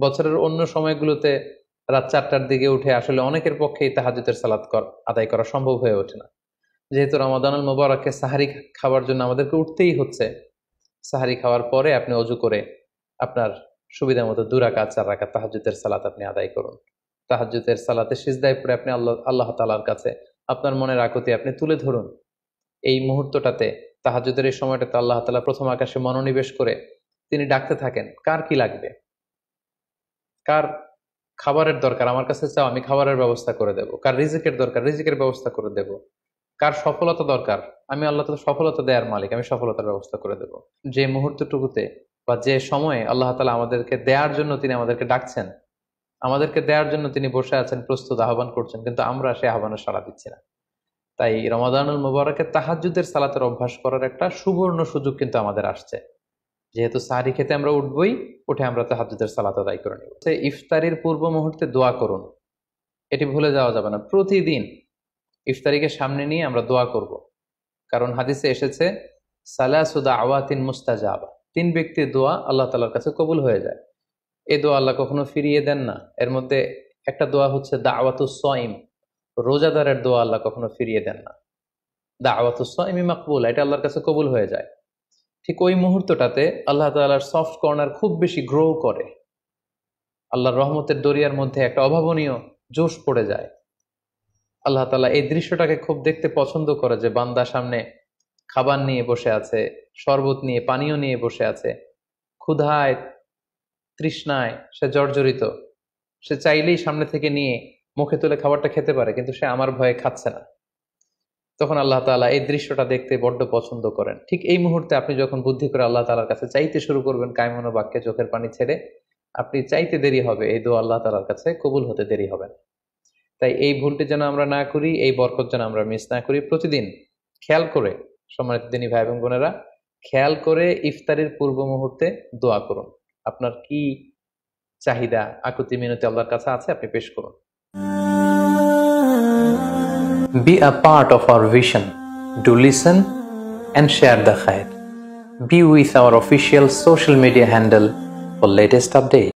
বছরের অন্য সময়গুলোতে রাত 4টার দিকে উঠে আসলে অনেকের পক্ষেই তাহাজ্জুদের সালাত আদায় করা সম্ভব হয়ে ওঠে না। যেহেতু রমাদানুল মুবারকে সাহারি খাওয়ার জন্য আমাদেরকে উঠতেই হচ্ছে, সাহারি খাওয়ার পরে আপনি অজু করে আপনার সুবিধা মতো 2 রাকাত 4 রাকাত তাহাজ্জুদের সালাত আপনি আদায় করুন। তাহাজ্জুদের সালাতে সিজদায় পড়ে আপনি আল্লাহ তাআলার কাছে আপনার মনের আকুতি আপনি তুলে ধরুন। এই মুহূর্তটাতে, তাহাজ্জুদের এই সময়টাতে আল্লাহ তাআলা প্রথম আকাশে মনোনিবেশ করে তিনি ডাকতে থাকেন, কার কি লাগবে, কার খাবারের দরকার আমার কাছে চাও, আমি খাবারের ব্যবস্থা করে দেব। কার রিজিকের দরকার, রিজিকের ব্যবস্থা করে দেব। কার সফলতা দরকার, আমি আল্লাহ তাআলা সফলতা দেওয়ার মালিক, আমি সফলতার ব্যবস্থা করে দেব। যে মুহূর্তটুকুতে বা যে সময়ে আল্লাহ তাআলা আমাদেরকে দেওয়ার জন্য তিনি আমাদেরকে ডাকছেন, আমাদেরকে দেওয়ার জন্য তিনি বসে আছেন, প্রস্তুত, আহ্বান করছেন, কিন্তু আমরা সেই আহ্বানে সাড়া দিচ্ছি না। তাই রমাদানুল মুবারকে তাহাজ্জুদের সালাতের অভ্যাস করার একটা সুবর্ণ সুযোগ কিন্তু আমাদের আসছে। যেহেতু সাহরি খেতে আমরা উঠবই, উঠে আমরা তাহাজ্জুদের সালাত আদায় করে নেব। ইফতারির পূর্ব মুহূর্তে দোয়া করুন, এটি ভুলে যাওয়া যাবে না। প্রতিদিন ইফতারিকে সামনে নিয়ে আমরা দোয়া করব, কারণ হাদিসে এসেছে সালাসু দাওয়াতিন মুস্তাজাবা, 3 ব্যক্তির দোয়া আল্লাহ তাআলার কাছে কবুল হয়ে যায়। এই দোয়া আল্লাহ কখনো ফিরিয়ে দেন না। এর মধ্যে একটা দোয়া হচ্ছে দাওয়াতুস সাইম, রোজাদারের দোয়া আল্লাহ কখনো ফিরিয়ে দেন না। দাওয়াতুস সাইমি মাকবুল, এটা আল্লাহর কাছে কবুল হয়ে যায়। ঠিক ওই মুহূর্তটাতে আল্লাহ তাআলার সফট কর্নার খুব বেশি গ্রো করে, আল্লাহর রহমতের দরিয়ার মধ্যে একটা অভাবনীয় জোশ পড়ে যায়। আল্লাহ তাআলা এই দৃশ্যটাকে খুব দেখতে পছন্দ করে, যে বান্দা সামনে খাবার নিয়ে বসে আছে, শরবত নিয়ে, পানীয় নিয়ে বসে আছে, ক্ষুধায় তৃষ্ণায় সে জর্জরিত, সে চাইলেই সামনে থেকে নিয়ে মুখে তুলে খাবারটা খেতে পারে, কিন্তু সে আমার ভয়ে খাচ্ছে না। তখন আল্লাহ তাআলা এই দৃশ্যটা দেখতে বড্ড পছন্দ করেন। ঠিক এই মুহূর্তে আপনি যখন বুদ্ধি করে আল্লাহ তাআলার কাছে চাইতে শুরু করবেন, কায়মনো বাক্যে চোখের পানি ছেড়ে, আপনি চাইতে দেরি হবে, এই দোয়া আল্লাহ তাআলার কাছে কবুল হতে দেরি হবে না। তাই এই ভুলটি যেন আমরা না করি, এই বরকত যেন আমরা মিস না করি। প্রতিদিন খেয়াল করে, সম্মানিত দিনী ভাই এবং বোনেরা, খেয়াল করে ইফতারির পূর্ব মুহূর্তে দোয়া করুন। আপনার কি চাহিদা, আকুতি মিনতি আল্লাহর কাছে আছে, আপনি পেশ করুন। Be a part of our vision. Do listen and share the khair. Be with our official social media handle for latest updates.